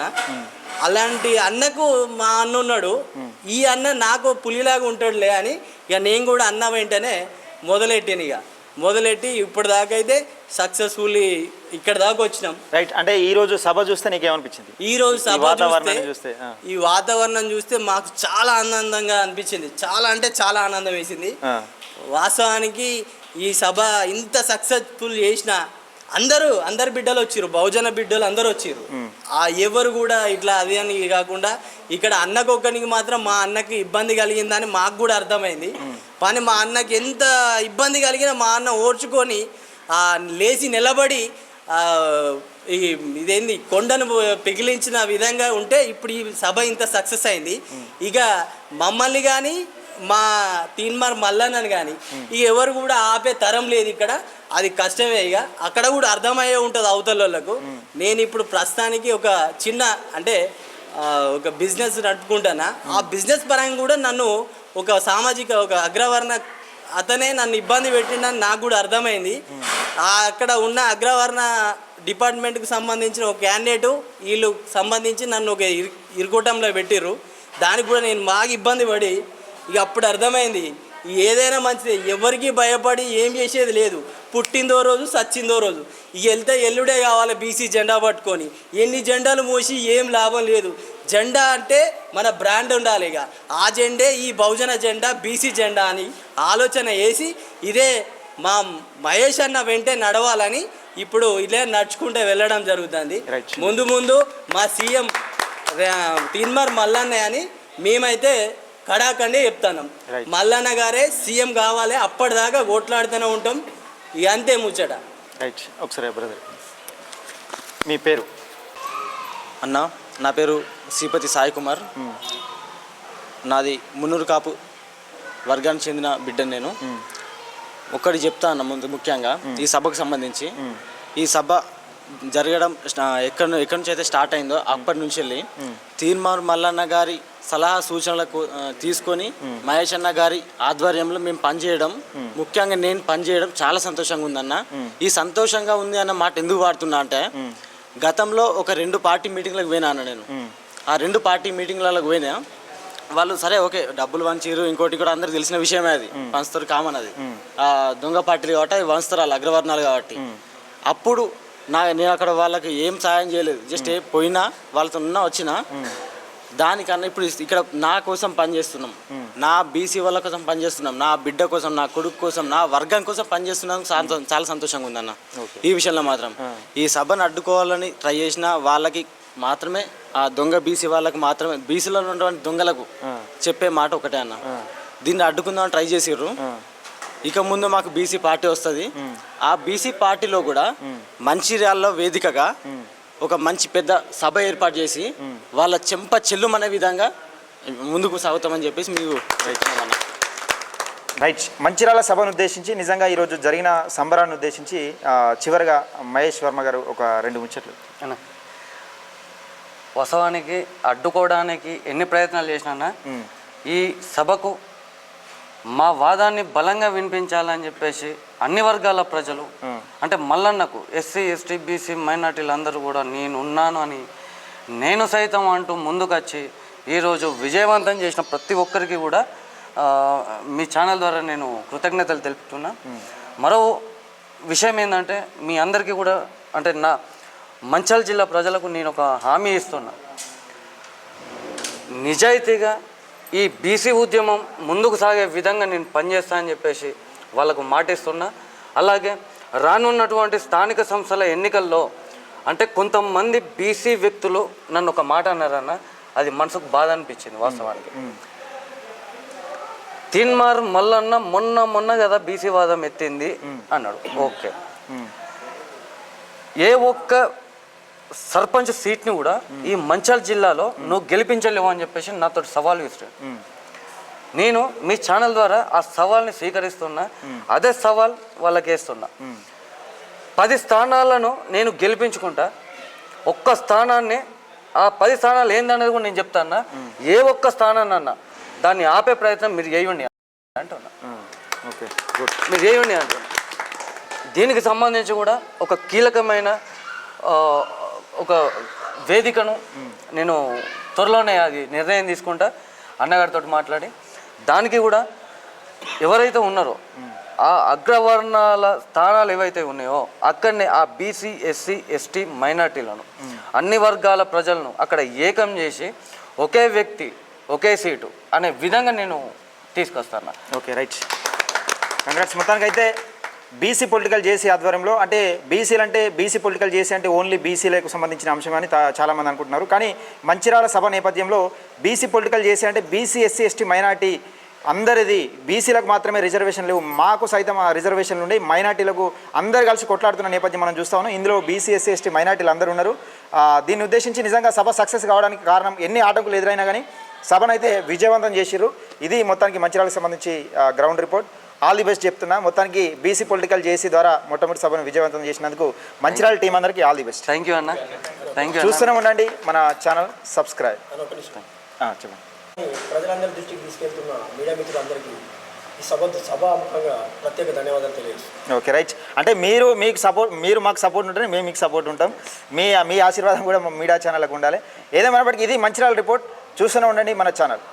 అలాంటి అన్నకు మా అన్న ఉన్నాడు. ఈ అన్న నాకు పులిలాగా ఉంటాడులే అని ఇక నేను కూడా అన్న వెంటనే మొదలెట్టాను. మొదలెట్టి ఇప్పటిదాకా అయితే సక్సెస్ఫుల్లీ ఇక్కడ దాకా వచ్చినాం. రైట్. అంటే ఈ రోజు సభ చూస్తే నీకేమనిపించింది? ఈ రోజు సభ చూస్తే ఈ వాతావరణం చూస్తే మాకు చాలా ఆనందంగా అనిపించింది. చాలా అంటే చాలా ఆనందం వేసింది. వాస్తవానికి ఈ సభ ఇంత సక్సెస్ఫుల్ చేసిన అందరు బిడ్డలు వచ్చిర్రు, బహుజన బిడ్డలు అందరూ వచ్చిర్రు. ఎవరు కూడా ఇట్లా అది అని కాకుండా ఇక్కడ అన్నకొక్కనికి మాత్రం మా అన్నకి ఇబ్బంది కలిగిందని మాకు కూడా అర్థమైంది. కానీ మా అన్నకి ఎంత ఇబ్బంది కలిగినా మా అన్న ఓర్చుకొని లేచి నిలబడి ఇదేంది కొండను పిగిలించిన విధంగా ఉంటే ఇప్పుడు ఈ సభ ఇంత సక్సెస్ అయింది. ఇక మమ్మల్ని కానీ మా తీన్మార్ మల్లన్నని కానీ ఇక ఎవరు కూడా ఆపే తరం లేదు ఇక్కడ. అది కష్టమే. ఇక అక్కడ కూడా అర్థమయ్యే ఉంటుంది అవతల వాళ్ళకు. నేను ఇప్పుడు ప్రస్తుతానికి ఒక చిన్న అంటే ఒక బిజినెస్ నడుపుకుంటానా. ఆ బిజినెస్ పరంగా కూడా నన్ను ఒక సామాజిక ఒక అగ్రవర్ణ అతనే నన్ను ఇబ్బంది పెట్టిండని నాకు కూడా అర్థమైంది. అక్కడ ఉన్న అగ్రవర్ణ డిపార్ట్మెంట్కి సంబంధించిన ఒక క్యాండిడేటు వీళ్ళు సంబంధించి నన్ను ఒక ఇరుకోటంలో పెట్టిర్రు. దానికి కూడా నేను బాగా ఇబ్బంది పడి ఇక అప్పుడు అర్థమైంది ఏదైనా మంచిదే, ఎవరికి భయపడి ఏం చేసేది లేదు. పుట్టిందో రోజు సచ్చిందో రోజు. ఇక వెళ్తే ఎల్లుడే కావాలి బీసీ జెండా పట్టుకొని. ఎన్ని జెండాలు మోసి ఏం లాభం లేదు. జెండా అంటే మన బ్రాండ్ ఉండాలి. ఇక ఆ జెండే ఈ బహుజన జెండా బీసీ జెండా అని ఆలోచన వేసి ఇదే మా మహేష్ అన్న వెంటే నడవాలని ఇప్పుడు ఇదే నడుచుకుంటే వెళ్ళడం జరుగుతుంది. ముందు ముందు మా సీఎం తీన్మార్ మల్లన్న అని మేమైతే కడాకండి చెప్తాను. మల్లన్న గారే సీఎం కావాలి, అప్పటిదాకా ఓట్లాడుతూనే ఉంటాం. ఇక అంతే ముచ్చట. రైట్. ఒకసారి బ్రదర్ మీ పేరు? అన్న నా పేరు శ్రీపతి సాయి కుమార్. నాది మున్నూరు కాపు వర్గానికి చెందిన బిడ్డను. నేను ఒక్కటి చెప్తా అన్న ముందు ముఖ్యంగా ఈ సభకు సంబంధించి. ఈ సభ జరగడం ఎక్కడి నుంచి అయితే స్టార్ట్ అయిందో అప్పటి నుంచి వెళ్ళి తీన్మార్ మల్లన్న గారి సలహా సూచనలకు తీసుకొని మహేష్ అన్న గారి ఆధ్వర్యంలో మేము పనిచేయడం, ముఖ్యంగా నేను పనిచేయడం చాలా సంతోషంగా ఉందన్న. ఈ సంతోషంగా ఉంది అన్న మాట ఎందుకు వాడుతున్నా అంటే గతంలో ఒక 2 పార్టీ మీటింగ్లకు పోయినా అన్న నేను. ఆ 2 పార్టీ మీటింగ్లకు పోయినా వాళ్ళు సరే ఓకే డబ్బులు వంచిరు, ఇంకోటి కూడా అందరికి తెలిసిన విషయమే, అది పంచుతారు, కామన్. అది దొంగ పార్టీలు కాబట్టి అవి వంచుతారు, వాళ్ళు అగ్రవర్ణాలు కాబట్టి. అప్పుడు నేను అక్కడ వాళ్ళకి ఏం సాయం చేయలేదు, జస్ట్ పోయినా వాళ్ళతో వచ్చినా. దానికన్నా ఇప్పుడు ఇక్కడ నా కోసం పనిచేస్తున్నాం, నా బీసీ వాళ్ళ కోసం పనిచేస్తున్నాం, నా బిడ్డ కోసం, నా కొడుకు కోసం, నా వర్గం కోసం పనిచేస్తున్నాం. చాలా సంతోషంగా ఉందన్న ఈ విషయంలో మాత్రం. ఈ సభను అడ్డుకోవాలని ట్రై చేసిన వాళ్ళకి మాత్రమే, ఆ దొంగ బీసీ వాళ్ళకి మాత్రమే, బీసీలో ఉన్నటువంటి దొంగలకు చెప్పే మాట ఒకటే అన్న, దీన్ని అడ్డుకుందామని ట్రై చేసిర్రు. ఇక ముందు మాకు బీసీ పార్టీ వస్తుంది. ఆ బీసీ పార్టీలో కూడా మంచిర్యాలలో వేదికగా ఒక మంచి పెద్ద సభ ఏర్పాటు చేసి వాళ్ళ చెంప చెల్లుమనే విధంగా ముందుకు సాగుతామని చెప్పేసి మీకు రైట్. మంచిర్యాల సభను ఉద్దేశించి నిజంగా ఈరోజు జరిగిన సంబరాన్ని ఉద్దేశించి చివరిగా మహేష్ వర్మ గారు ఒక 2 ముచ్చట్లు. వాస్తవానికి అడ్డుకోవడానికి ఎన్ని ప్రయత్నాలు చేసినా ఈ సభకు మా వాదాన్ని బలంగా వినిపించాలని చెప్పేసి అన్ని వర్గాల ప్రజలు, అంటే మల్లన్నకు ఎస్సీ ఎస్టీ బీసీ మైనార్టీలు అందరూ కూడా నేను ఉన్నాను అని నేను సైతం అంటూ ముందుకొచ్చి ఈరోజు విజయవంతం చేసిన ప్రతి ఒక్కరికి కూడా మీ ఛానల్ ద్వారా నేను కృతజ్ఞతలు తెలుపుతున్నా. మరో విషయం ఏంటంటే మీ అందరికీ కూడా అంటే నా మంచిర్యాల జిల్లా ప్రజలకు నేను ఒక హామీ ఇస్తున్నా. నిజాయితీగా ఈ బీసీ ఉద్యమం ముందుకు సాగే విధంగా నేను పనిచేస్తానని చెప్పేసి వాళ్ళకు మాటిస్తున్నా. అలాగే రానున్నటువంటి స్థానిక సంస్థల ఎన్నికల్లో అంటే కొంతమంది బీసీ వ్యక్తులు నన్ను ఒక మాట అన్నారన్న, అది మనసుకు బాధ అనిపించింది వాస్తవానికి. తీన్మార్ మల్లన్న మొన్న కదా బీసీ వాదం ఎత్తింది అన్నాడు. ఓకే, ఏ ఒక్క సర్పంచ్ సీట్ని కూడా ఈ మంచిర్యాల జిల్లాలో నువ్వు గెలిపించలేవు అని చెప్పేసి నాతో సవాల్ విసిరాడు. నేను మీ ఛానల్ ద్వారా ఆ సవాల్ని స్వీకరిస్తున్నా, అదే సవాల్ వాళ్ళకి వేస్తున్నా. 10 స్థానాలను నేను గెలిపించుకుంటా. ఒక్క స్థానాన్ని, ఆ 10 స్థానాలు ఏందనేది కూడా నేను చెప్తాన్నా. ఏ ఒక్క స్థానాన్ని అన్నా దాన్ని ఆపే ప్రయత్నం మీరు చేయండి అంటున్నా. ఓకే, గుడ్, మీరు చేయండి అంటున్నా. దీనికి సంబంధించి కూడా ఒక కీలకమైన ఒక వేదికను నేను త్వరలోనే అది నిర్ణయం తీసుకుంటా అన్నగారితో మాట్లాడి. దానికి కూడా ఎవరైతే ఉన్నారో ఆ అగ్రవర్ణాల స్థానాలు ఏవైతే ఉన్నాయో అక్కడనే ఆ బీసీ ఎస్సీ ఎస్టీ మైనార్టీలను అన్ని వర్గాల ప్రజలను అక్కడ ఏకం చేసి ఒకే వ్యక్తి ఒకే సీటు అనే విధంగా నేను తీసుకొస్తాను. Okay, right. కంగ్రాట్స్. మొత్తానికి అయితే బీసీ పొలిటికల్ జేసీ ఆధ్వర్యంలో, అంటే బీసీలు అంటే బీసీ పొలిటికల్ జేసీ అంటే ఓన్లీ బీసీలకు సంబంధించిన అంశం అని చాలామంది అనుకుంటున్నారు. కానీ మంచిర్యాల సభ నేపథ్యంలో బీసీ పొలిటికల్ జేసీ అంటే బీసీ ఎస్సీ ఎస్టీ మైనార్టీ అందరిది, బీసీలకు మాత్రమే రిజర్వేషన్ లేవు, మాకు సైతం ఆ రిజర్వేషన్లు ఉండి మైనార్టీలకు అందరు కలిసి కొట్లాడుతున్న నేపథ్యం మనం చూస్తా ఉన్నాం. ఇందులో బీసీ ఎస్సీ ఎస్టీ మైనార్టీలు అందరూ ఉన్నారు. దీన్ని ఉద్దేశించి నిజంగా సభ సక్సెస్ కావడానికి కారణం ఎన్ని ఆటంకులు ఎదురైనా కానీ సభనైతే విజయవంతం చేసిర్రు. ఇది మొత్తానికి మంచిర్యాలకు సంబంధించి ground report. All the best చెప్తున్నా. మొత్తానికి బీసీ పొలిటికల్ జేసీ ద్వారా మొట్టమొదటి సభను విజయవంతం చేసినందుకు మంచిర్యాల టీం అందరికీ all the best. Thank you అన్న. Thank you. చూస్తూనే ఉండండి మన ఛానల్, సబ్స్క్రైబ్. చెప్పండి. ప్రజలందరి దృష్టికి తీసుకెళ్తున్న మీడియా మిత్రులందరికీ ఈ సభాముఖంగా ప్రత్యేక ధన్యవాదాలు తెలియజేస్తాను. Okay, right. అంటే మీరు మాకు సపోర్ట్ ఉంటే మేము మీకు సపోర్ట్ ఉంటాం. మీ ఆశీర్వాదం కూడా మీడియా ఛానళ్ళకు ఉండాలి. ఏదేమైనప్పటికీ ఇది మంచిర్యాల రిపోర్ట్. చూస్తూనే ఉండండి మన ఛానల్.